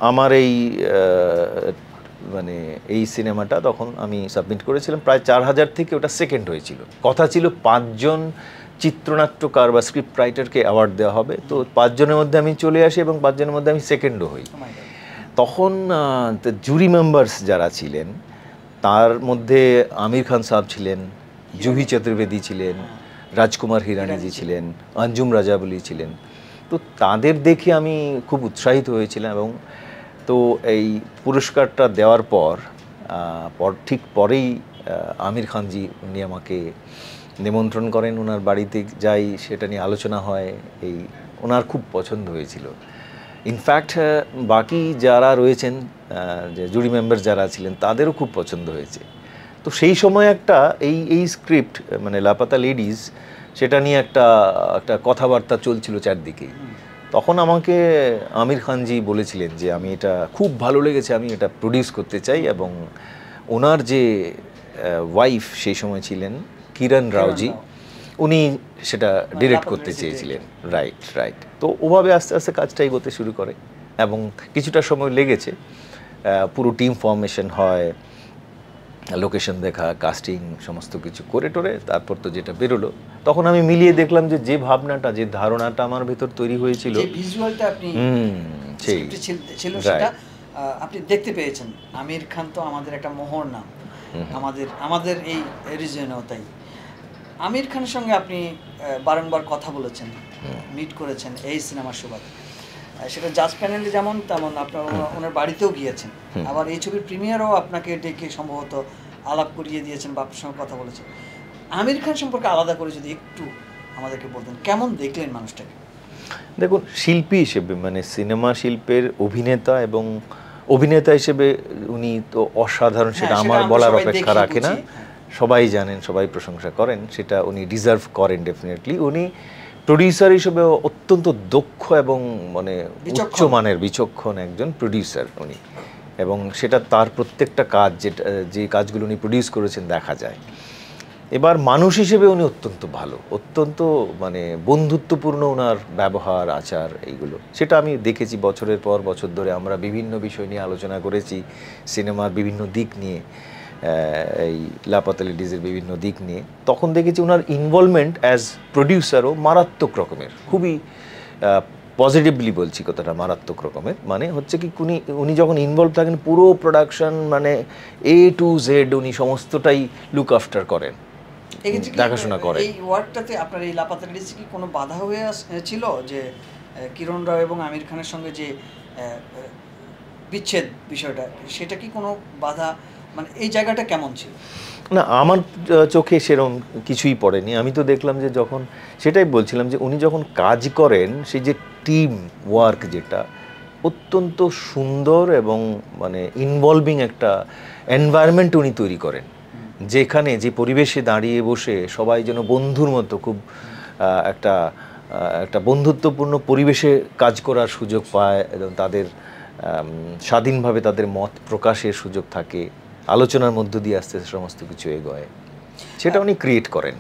আমার এই মানে এই সিনেমাটা তখন আমি সাবমিট করেছিলাম, প্রায় 4000 থেকে ওটা সেকেন্ড হয়েছিল। কথা ছিল 5 জন চিত্রনাট্যকার বা স্ক্রিপ্ট রাইটারকে অ্যাওয়ার্ড দেওয়া হবে, তো 5 জনের মধ্যে আমি চলে আসি এবং 5 জনের মধ্যে আমি সেকেন্ডও হই। তখন জুরি মেম্বার্স যারা ছিলেন তার মধ্যে আমির খান সাহেব ছিলেন, জুহি চতুর্বেদী ছিলেন, রাজকুমার হিরানিজি ছিলেন, অঞ্জুম রাজাবলী ছিলেন। তো তাদের দেখে আমি খুব উৎসাহিত হয়েছিলাম এবং তো এই পুরস্কারটা দেওয়ার পর ঠিক পরেই আমির খানজি উনি আমাকে নিমন্ত্রণ করেন, ওনার বাড়িতে যাই, সেটা নিয়ে আলোচনা হয়। এই ওনার খুব পছন্দ হয়েছিল। ইনফ্যাক্ট বাকি যারা রয়েছেন যে জুরি মেম্বার যারা ছিলেন তাদেরও খুব পছন্দ হয়েছে। তো সেই সময় একটা এই স্ক্রিপ্ট মানে লাপাতা লেডিজ, সেটা নিয়ে একটা কথাবার্তা চলছিল চারদিকেই। তখন আমাকে আমির খানজি বলেছিলেন যে আমি এটা খুব ভালো লেগেছে, আমি এটা প্রডিউস করতে চাই, এবং ওনার যে ওয়াইফ সেই সময় ছিলেন কিরণ রাওজি, উনি সেটা ডিরেক্ট করতে চেয়েছিলেন। রাইট। তো ওভাবে আস্তে আস্তে কাজটা এগোতে শুরু করে এবং কিছুটা সময় লেগেছে। পুরো টিম ফর্মেশন হয়, লোকেশন দেখা, কাস্টিং সমস্ত কিছু করে টোরে তারপর তো যেটা বেরোলো, তখন আমি মিলিয়ে দেখলাম যে যে ভাবনাটা, যে ধারণাটা আমার ভেতর তৈরি হয়েছিল, যে ভিজুয়ালটা আপনি সেই ছিল সেটা আপনি দেখতে পেয়েছেন। আমির খান তো আমাদের একটা মোহর নাম, আমাদের এই রিজনেও তাই। আমির খানের সঙ্গে আপনি বারংবার কথা বলেছেন, মিট করেছেন এই সিনেমার সুবাদে, সেটা জাজ প্যানেলে যেমন তেমন আপনার ওনার বাড়িতেও গিয়েছেন, আবার এই ছবির প্রিমিয়ারও আপনাকে ডেকে সম্ভবত আলাপ করিয়ে দিয়েছেন বা আপনার সঙ্গে কথা বলেছেন। আমির খান সম্পর্কে আলাদা করে যদি একটু আমাদেরকে বলতেন, কেমন দেখলেন মানুষটাকে? দেখুন, শিল্পী হিসেবে মানে সিনেমা শিল্পের অভিনেতা এবং অভিনেতা হিসেবে উনি তো অসাধারণ, সেটা আমার বলার অপেক্ষা রাখে না। সবাই জানেন, সবাই প্রশংসা করেন, সেটা উনি ডিজার্ভ করেন ডেফিনেটলি। উনি প্রডিউসার হিসেবে অত্যন্ত দক্ষ এবং মানে উচ্চমানের বিচক্ষণ একজন প্রডিউসার উনি, এবং সেটা তার প্রত্যেকটা কাজ, যে কাজগুলো উনি প্রডিউস করেছেন দেখা যায়। এবার মানুষ হিসেবে উনি অত্যন্ত ভালো, অত্যন্ত মানে বন্ধুত্বপূর্ণ ওনার ব্যবহার, আচার, এইগুলো সেটা আমি দেখেছি বছরের পর বছর ধরে। আমরা বিভিন্ন বিষয় নিয়ে আলোচনা করেছি, সিনেমার বিভিন্ন দিক নিয়ে, এই লাপাতা লেডিজের বিভিন্ন দিক নিয়ে। তখন দেখেছি ওনার ইনভলভমেন্ট অ্যাজ প্রডিউসারও মারাত্মক রকমের, খুবই পজিটিভলি বলছি কথাটা, মারাত্মক রকমের। মানে হচ্ছে কি, উনি যখন ইনভলভ থাকেন পুরো প্রোডাকশন মানে A to Z উনি সমস্তটাই লুক আফটার করেন, দেখাশোনা করেন। এই ওয়ার্কটাতে আপনার এই লাপাতা লেডিজে কি কোনো বাধা হয়ে ছিল যে কিরণ রাও এবং আমির খানের সঙ্গে যে বিচ্ছেদ বিষয়টা, সেটা কি কোনো বাধা, মানে এই জায়গাটা কেমন ছিল? না, আমার চোখে সেরকম কিছুই পড়েনি। আমি তো দেখলাম যে যখন, সেটাই বলছিলাম যে উনি যখন কাজ করেন, সেই যে টিম ওয়ার্ক, যেটা অত্যন্ত সুন্দর এবং মানে ইনভলভিং একটা এনভায়রনমেন্ট উনি তৈরি করেন, যেখানে যে পরিবেশে দাঁড়িয়ে বসে সবাই যেন বন্ধুর মতো খুব একটা বন্ধুত্বপূর্ণ পরিবেশে কাজ করার সুযোগ পায় এবং তাদের স্বাধীনভাবে তাদের মত প্রকাশের সুযোগ থাকে, আলোচনার মধ্য দিয়ে আস্তে আস্তে সমস্ত কিছু এগোয়, সেটা উনি ক্রিয়েট করেন।